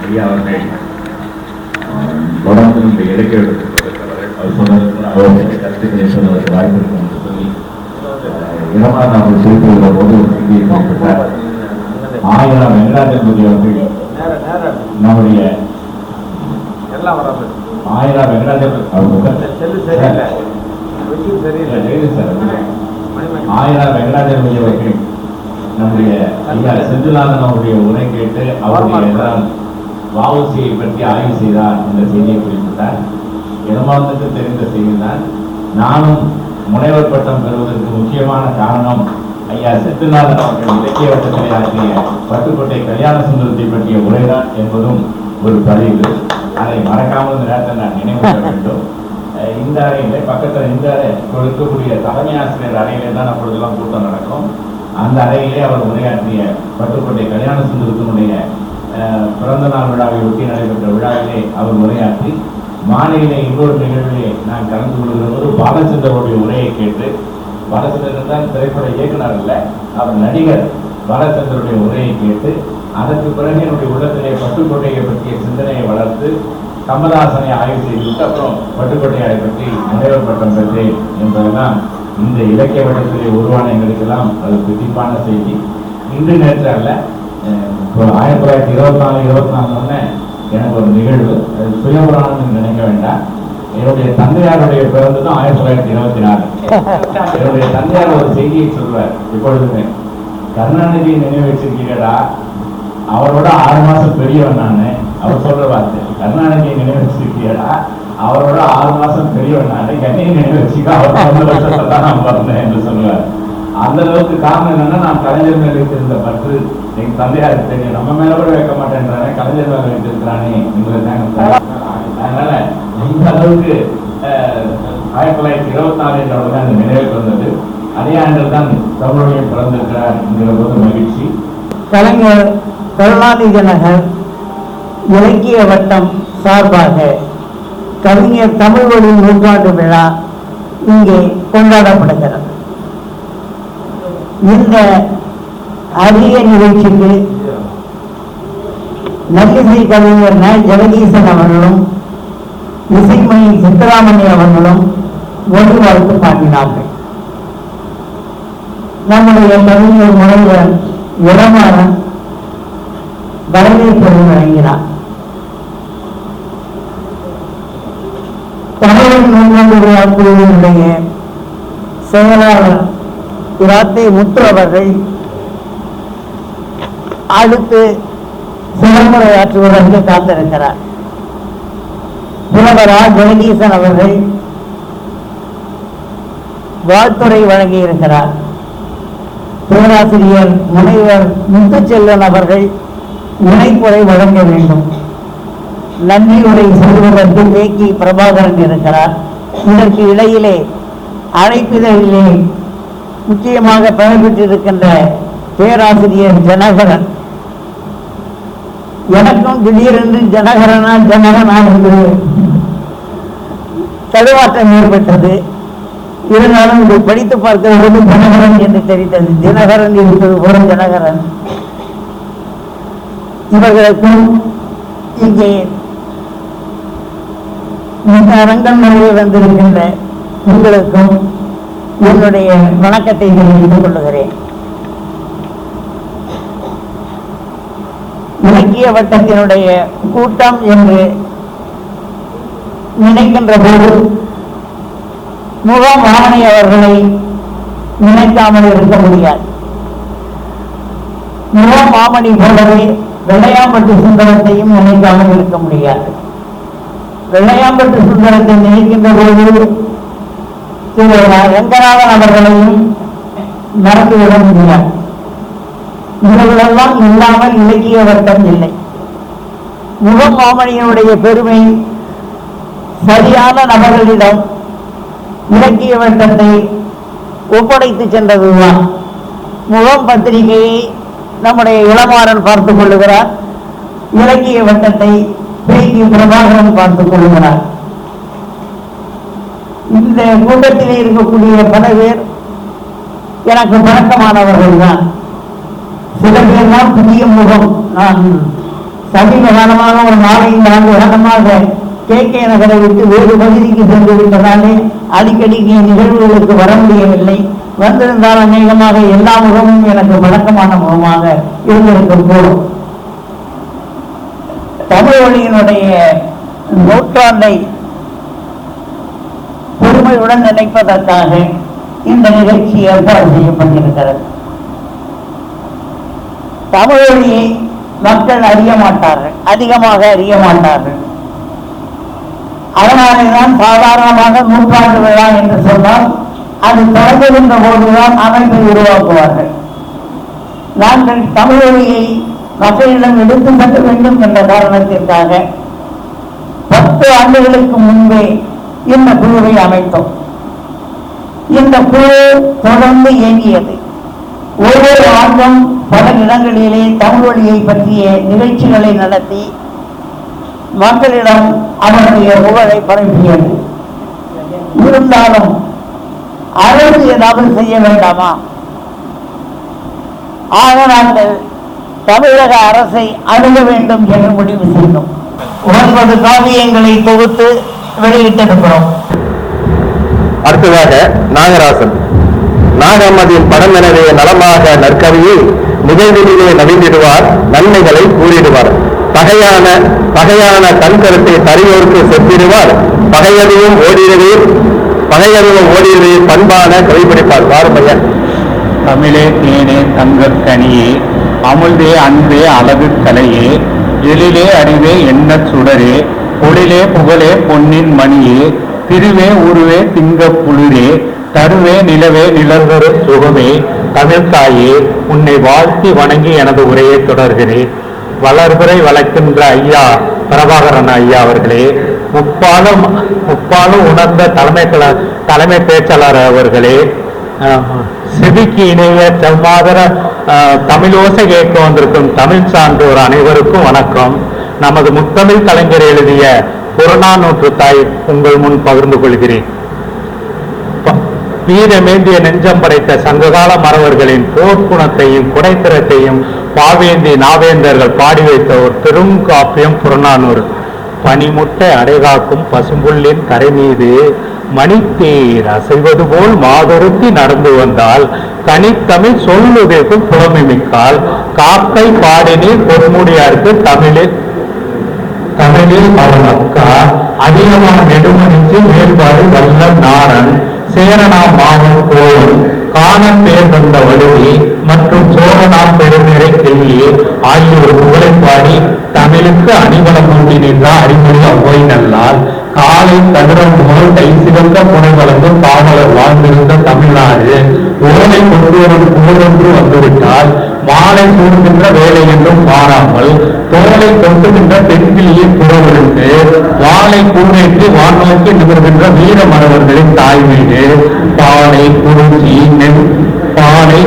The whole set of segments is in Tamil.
ஐயா அவர்கள் தொடர்ந்து இந்த இலக்கிய அவர் சொன்னதற்கு கருத்துக்களை சொன்னதற்கு வாய்ப்பு இருக்கும் என்று சொல்லி இடமாக அவர்கள் குறிப்பிடுகிற போது ஒரு செய்தியை குறிப்பிட்டார். 1000 வெங்கடாஜலபதி அவர்கள் நம்முடைய 1000 வெங்கடாஜலபதி 1000 வெங்கடாஜலபதி அவர்கள் நம்முடைய ஐயா செந்தில்நாதன் அவருடைய உரை கேட்டு அவருடைய வஉசியை பற்றி ஆய்வு செய்தார் என்ற செய்தியை குறிப்பிட்டார். இடமானத்துக்கு தெரிந்த செய்திதான். நானும் முனைவர் பட்டம் பெறுவதற்கு முக்கியமான காரணம் ஐயா செந்தில்நாதன் அவர்கள் இலக்கிய வட்டத்திலே ஆற்றிய பட்டுக்கோட்டை கல்யாண சுந்தரத்தை பற்றிய உரைதான் என்பதும் ஒரு பதிவு. அதை மறக்காமல் இந்த நேரத்தில் நான் நினைவுற வேண்டும். இந்த அறையிலே பக்கத்தில் இந்த இருக்கக்கூடிய தலைமை ஆசிரியர் அறையிலே தான் அப்பொழுதெல்லாம் கூட்டம் நடக்கும். அந்த அறையிலே அவர் உரையாற்றிய பட்டுக்கோட்டை கல்யாண சுந்தரத்தினுடைய பிறந்த நாள் விழாவை ஒட்டி நடைபெற்ற விழாவிலே அவர் உரையாற்றி மாலையிலே இன்னொரு நிகழ்விலே நான் கலந்து கொள்கிற போது பாலச்சந்தருடைய உரையை கேட்டு, பாலச்சந்திரன் தான் திரைப்பட இயக்குனர் அல்ல, அவர் நடிகர், பாலச்சந்தருடைய உரையை கேட்டு அதற்கு பிறகு என்னுடைய உள்ளத்திலே பட்டுக்கோட்டையை பற்றிய சிந்தனையை வளர்த்து கமலஹாசனை ஆய்வு செய்துவிட்டு அப்புறம் பட்டுக்கோட்டையை பற்றி முனைவர் பட்டம் பெற்றேன் என்பதெல்லாம் இந்த இலக்கிய வட்டத்திலே உருவான எங்களுக்கெல்லாம் அது திட்டிப்பான செய்தி. இன்று நேற்று அல்ல, 1924 எனக்கு ஒரு நிகழ்வு, அது சுயபுராணம் நினைக்க வேண்டாம். என்னுடைய தந்தையாருடைய பிறந்ததும் 1924. என்னுடைய தந்தையார் ஒரு செய்தியை சொல்வார் இப்பொழுதுமே, கருணாநிதியை நினைவு வச்சிருக்கீங்களா, அவரோட 6 மாசம் பெரியவன் நான். அவர் சொல்ற வார்த்தை, கருணாநிதியை நினைவு வச்சிருக்கீங்களா, அவரோட 6 மாசம் பெரியவன் நான், என்னையும் நினைவு வச்சுக்கா, அவர் 1 வருஷத்தை தான் நான் பிறந்தேன் என்று சொல்லுவார். அந்த அளவுக்கு காரணம் என்னன்னா, நான் கலைஞர் மேல வைத்திருந்த பற்று எங்க தந்தையாருக்கு தெரியும். நம்ம மேல கூட வைக்க மாட்டேன்றானே, கலைஞர் மேல வைத்திருக்கிறானே எங்களுக்கு. அதனால இந்த அளவுக்கு 1924 என்றவங்க அந்த நினைவுக்கு வந்தது. அதே ஆண்டில் தான் தமிழொழியன் பிறந்திருக்கிறார் என்கிற போது மகிழ்ச்சி. கலைஞர் கருணாநிதி நகர் இலக்கிய வட்டம் சார்பாக கவிஞர் தமிழ் வழி நூற்றாண்டு விழா இங்கே கொண்டாடப்படுகிறது. இந்த அரிய நிகழ்ச்சிக்கு நல்லிசை கவிஞர் ஜெகதீசன் அவர்களும் இசைமணி சித்தராமணி அவர்களும் ஒரு வாழ்த்து பாடினார்கள். நம்முடைய கவிஞர் முனைவர் இளமாறன் வரவேற்பு வழங்கினார். தமிழ் நூற்றாண்டு விழா குழுவினுடைய செயலாளர் இராத்தை முத்து அவர்கள் அடுத்து சிறப்புரையாற்றுவதற்கு காத்திருக்கிறார். புலவரா ஜெகதீசன் அவர்கள் வாழ்த்துரை வழங்கியிருக்கிறார். பேராசிரியர் முனைவர் முத்துச்செல்வன் அவர்கள் இணைப்புரை வழங்க வேண்டும். நன்றியுரை சொல்வதற்கு தேக்கி பிரபாகரன் இருக்கிறார். இதற்கு இடையிலே அழைப்பிதழிலே முக்கியமாக பெயர் பெற்றிருக்கின்ற பேராசிரியர் ஜனகரன், எனக்கும் திடீரென்று ஜனகரனா என்று தடுமாற்றம் ஏற்பட்டது. இருந்தாலும் இதை படித்து பார்க்கிறது ஜனகரன் என்று தெரிந்தது. தினகரன் இருப்பது போல ஜனகரன். இவர்களுக்கும் இங்கே இந்த அரங்கமனையில் வந்திருக்கின்ற உங்களுக்கும் என்னுடைய வணக்கத்தை தெரிவித்துக் கொள்ளுகிறேன். இலக்கிய வட்டத்தினுடைய கூட்டம் என்று நினைக்கின்ற போது முகமாமணி அவர்களை நினைக்காமல் இருக்க முடியாது. முகமாமணி போலவே வெள்ளையாம்பட்டு சுந்தரத்தையும் நினைக்காமல் இருக்க முடியாது. வெள்ளையாம்பட்டு சுந்தரத்தை நினைக்கின்ற போது திரு ரங்கநாதன் அவர்களையும் மறந்துவிட முடியாது. இவர்களெல்லாம் இல்லாமல் இலக்கிய வட்டம் இல்லை. முகமாமணியினுடைய பெருமை சரியான நபர்களிடம் இலக்கிய வட்டத்தை ஒப்படைத்து சென்றதுதான். முகம் பத்திரிகையை நம்முடைய இளமாறன் பார்த்துக் கொள்ளுகிறார். இலக்கிய வட்டத்தை பேக்கி பிரபாகரன் பார்த்துக் கொள்ளுகிறார். இந்த கூட்டத்திலே இருக்கக்கூடிய பல பேர் எனக்கு பழக்கமானவர்கள் தான். சில பேர் தான் புதிய முகம். நான் சமீப காலமாக ஒரு 4-5 ஆண்டு காலமாக கே நகரை விட்டு வேறு பகுதிக்கு சென்று விட்டதாலே அடிக்கடி நிகழ்வுகளுக்கு வர முடியவில்லை. வந்திருந்தால் அநேகமாக எல்லா முகமும் எனக்கு வழக்கமான முகமாக இருந்திருக்கும் போதும் தமிழ் மொழியினுடைய நூற்றாண்டை பொறுமையுடன் நினைப்பதற்காக இந்த நிகழ்ச்சி ஏற்பாடு செய்யப்பட்டிருக்கிறது. தமிழ் மொழியை மக்கள் அறிய மாட்டார்கள், அதிகமாக அறிய மாட்டார்கள். அதனாலேதான் சாதாரணமாக நூற்றாண்டு விழா என்று சொன்னால் அது தொடங்குகின்ற போதுதான் அமைப்பை உருவாக்குவார்கள். நாங்கள் தமிழ் மொழியை மக்களிடம் எடுத்து செல்ல வேண்டும் என்ற காரணத்திற்காக 10 ஆண்டுகளுக்கு முன்பே இந்த குழுவை அமைத்தோம். இந்த குழு தொடர்ந்து இயங்கியது. ஒவ்வொரு ஆண்டும் பல இடங்களிலே தமிழ் மொழியை பற்றிய நிகழ்ச்சிகளை நடத்தி மக்களிடம் அவருடைய புகழை பரப்பியது. இருந்தாலும் அரசு ஏதாவது செய்ய வேண்டாமா? ஆக நாங்கள் தமிழக அரசை அணுக வேண்டும் என்று முடிவு செய்தோம். 9 காவியங்களை தொகுத்து வெளியிட்டிருக்கிறோம். அடுத்ததாக நாகராசன். நாகம்மதியின் படம் எனவே நலமாக நற்கவியை நிகழ்விலே நவிந்திடுவார், நன்மைகளை கூறிடுவார். பகையான தன் கருத்தை தரையோருக்கு செப்பிடுவார், பகையறிவும் ஓடியவே பண்பான கவிப்பிடிப்பார். வாருமையன். தமிழே தேனே தங்கக்கனியே, அமுழ்தே அன்பே அழகு கலையே, எழிலே அறிவே எண்ணச் சுடரே, பொழிலே புகழே பொன்னின் மணியே, திருவே உருவே திங்கப் புளிரே, தருவே நிலவே நிலவரு சுகமே, தமிழ்தாயே உன்னை வாழ்த்தி வணங்கி எனது உரையை தொடர்கிறேன். வளர்பிறை வளர்க்கின்ற ஐயா பிரபாகரன் ஐயா அவர்களே, முப்பாலும் உணர்ந்த தலைமை பேச்சாளர் அவர்களே, செவிக்கு இணைய செவ்வாதர தமிழோசை கேட்க வந்திருக்கும் தமிழ் சான்றோர் அனைவருக்கும் வணக்கம். நமது முத்தமிழ் கலைஞர் எழுதிய புறநானூற்று தாய் உங்கள் முன் பகிர்ந்து கொள்கிறேன். வீரமேந்திய நெஞ்சம் படைத்த சங்ககால மறவர்களின் போர்க்குணத்தையும் குடைத்திறத்தையும் பாவேந்தி நாவேந்தர்கள் பாடி வைத்த ஒரு பெருங்காப்பியம் புறநானூறு. பனிமுட்டை அடைகாக்கும் பசும்புள்ளின் கரை மீது மணித்தேர் அசைவது போல் மாதொருத்தி நடந்து வந்தால் தனித்தமிழ் சொல்லுதற்கும் புலமிமிக்கால் காக்கை பாடினீர் பொன்முடியாருக்கு தமிழில் அவன் அக்கா அதிகமான நெடுமணிக்கு மேற்பாடு வல்லம் நாரன் சேரணா மாவன் கோயில் காண பேர் வந்த வலுவி மற்றும் சோழனா பெருநிறை கிள்ளி ஆகியோர் புகழை பாடி தமிழுக்கு அணிவலம் ஊட்டி நின்ற அறிமுறை அவ்வை நல்லால் காலை தகரம் முதல் கை சிறந்த புனை வழங்கும் பாவலர் வாழ்ந்திருந்த தமிழ்நாடு ஓலை கொண்டுவரும் புகழொன்று வந்துவிட்டால் மாலை சூடுகின்ற வேலை என்றும் பாராமல் தோலை கொட்டுகின்ற பெண்கிளியை புறவிழுந்து வாளை கூறேற்றி வானோக்கி நிமிர்கின்ற வீர மறவர்களின் தாய் வீடு பானை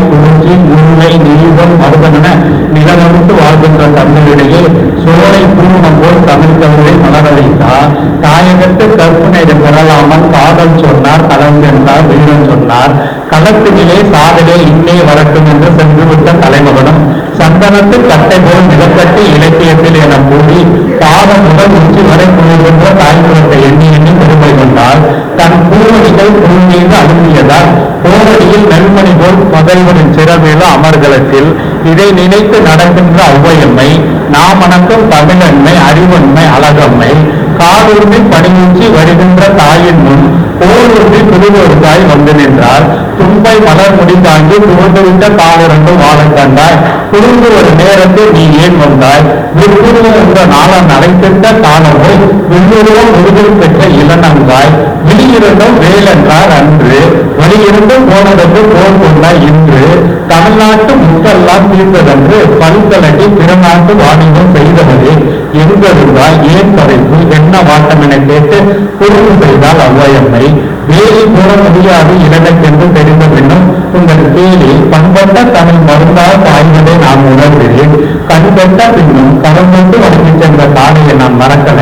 குறிஞ்சி முல்லை நீளம் மருதமென நிலநடுத்து வாழ்கின்ற தமிழிடையே சோலை பூர்ணம் போல் தமிழ் தமிழை மலரளித்தார். தாயகத்து கற்பனை பெறலாமல் காதல் சொன்னார், களம் சென்றார், வீரம் சொன்னார். களத்திலே சாதலே இன்னே வரட்டும் என்று சென்றுவிட்ட தலைமகனும் சந்தனத்து கட்டை போல் நிலக்கட்டி இலக்கியத்தில் என கூறி பாதம் முதல் உச்சி வரை குழுகின்ற தாய்க்குளத்தை எண்ணி எண்ணி பெருமை கொண்டால் தன் பூவடிகள் புல் மீது அழுந்தியதால் போரடியில் நெல்மணி போல் பகைவனின் சிறமேல அமர்கலத்தில் இதை நினைத்து நடக்கின்ற ஔவையம்மை நாமணக்கும் தமிழன்மை அறிவன்மை அழகம்மை காதூர்மை பணியூச்சி வருகின்ற தாயின் முன் போரூர்மை புதுவொரு தாய் வந்து நின்றார். தும்பை மலர் முடி தாங்கி துவந்துவிட்ட காலிரண்டும் வாழ கண்டாய், குறுந்து ஒரு நேரத்தில் நீ ஏன் வந்தாய்? விற்புருவம் என்ற நாளன் அழைத்திட்ட காலமோ வில்லுருவம் விருதில் பெற்ற இளநங்காய் விழியிருந்தும் வேலென்றார் அன்று வழியிருந்தும் போனதற்கு போர் கொண்டாய் இன்று தமிழ்நாட்டு முக்கெல்லாம் தீர்த்ததன்று பல்கலட்டி பிறநாட்டு வாணிபம் செய்தவரே எங்கிருந்தால் ஏன் படைப்பு என்ன வாட்டம் என கேட்டு பொறுப்பு செய்தால் அவ்வையம்மை வேலி போட முடியாது இலக்கென்று தெரிந்த பின்னும் உங்கள் கேலி பண்பட்ட தமிழ் மருந்தாக பாய்வதை நான் உணர்கிறேன். கண்பட்ட பின்னும் கரம்பட்டு வழங்கி சென்ற காலையை நான் மறக்கல.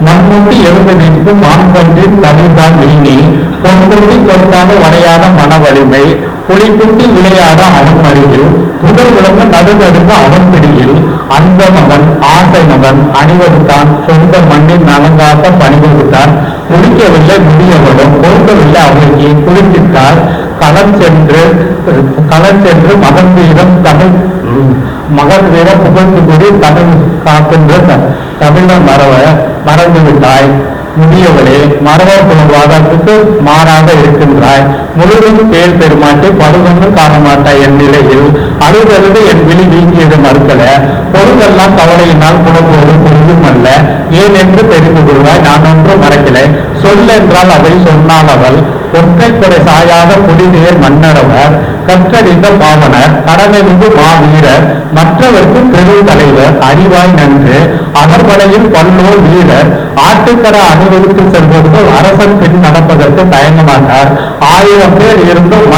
மண்முட்டி எழுந்து நிற்கும் மாண்பன்றின் தமிழ்தான் வீணி பொன்குட்டி கொடுத்தாத வரையாத மன வலிமை, புலிக்குட்டி விளையாட அவன் அருகில், புகழ் விளங்க நடுநடுங்க அவன் பிடியில், அந்த மகன் ஆசை மகன் அணிவகுத்தான், சொந்த மண்ணின் நலங்காக்க பணிவகுத்தான், குளிக்கவில்லை முடியவளும் பொறுக்கவில்லை அவளுக்கு குளித்திட்டார், களம் சென்று மகன் வீரம் தமிழ் மகன் வீரம் புகழ்ந்து கூடி தமிழ் காக்கின்ற தமிழன் மறந்து விட்டாய் முடியவளே, மரவர் குலவாதத்துக்கு மாறாக இருக்கின்றாய், முழுவதும் பேர் பெருமாட்டை பழுதொன்று காண மாட்டாய் என் நிலையில், அழுதழுது என் விழி வீங்கியது மறுக்கல, பொருளெல்லாம் கவலையினால் புலம்போது பொருளும் அல்ல, ஏன் என்று தெரிந்து கொள்வாய் நான் ஒன்றும் மறக்கலை, சொல்லென்றால் அதை சொன்னால் அவள், ஒற்றை குறை சாயாத குடிநீர் மன்னரவர், கற்றறிந்த பாவனர், கடனெறிந்து மாவீரர், மற்றவர்க்கு பெரு தலைவர், அறிவாய் நன்று அமர்வலையில் பல்லோர் வீரர், ஆட்டுக்கட அணிவகுத்து செல்வதற்கு அரசன் பின் நடப்பதற்கு தயங்க மாட்டார், 1000 பேர் இருந்தும்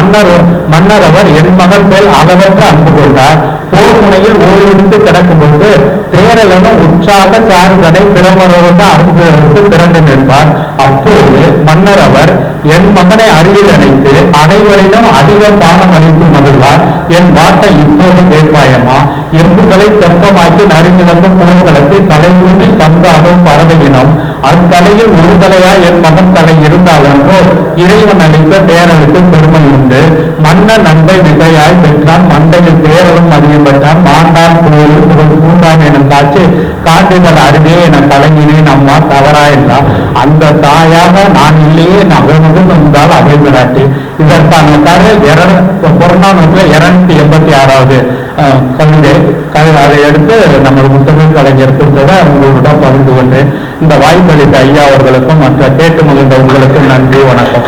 மன்னரவர் என் மகன் மேல் அளவற்ற அன்பு கொண்டார், போர் முனையில் ஓய்வெடுத்து கிடக்கும் போது தேரலென உற்சாக சார்ந்தனை பிறமரோடு அன்பு திரண்டு நிற்பார், அப்போது மன்னரவர் என் மகனை அருகில் அணைத்து அனைவரிடம் அதிக பானம் அளித்து மகிழ்வார், என் வாட்டை இப்போது கேட்பாயமா, எம்புகளை தெப்பமாக்கி நறுங்கிழந்த புலன்களுக்கு தலைமூடி தந்தாலும் பறவையினம், அத்தலையில் ஒரு தலையா என் மகன் தலை இருந்தாலன்றோ இறைவன் அளித்த பேரனுக்கு பெருமை உண்டு, மன்னன் நன்மை மிகையாய் பெற்றான், மண்டையில் பேரலும் அதிகம் பெற்றான், மாண்டான் கோயில் பூண்டான் என காட்டுகள் அருகே என கலங்கினேன் அம்மா தவறா என்றார், அந்த தாயாக நான் இல்லையே நகர்ந்து வந்தால் அவை விராட்டு. இதற்கான கதை புறநானூற்று 286வது கவிதை. அதை எடுத்து நமது முத்தமிழ் கலைஞர் கொடுத்ததை உங்களிடம் பகிர்ந்து கொண்டேன். இந்த வாய்ப்பளித்த ஐயா அவர்களுக்கும் மற்ற கேட்டு மகிழ்ந்த உங்களுக்கும் நன்றி, வணக்கம்.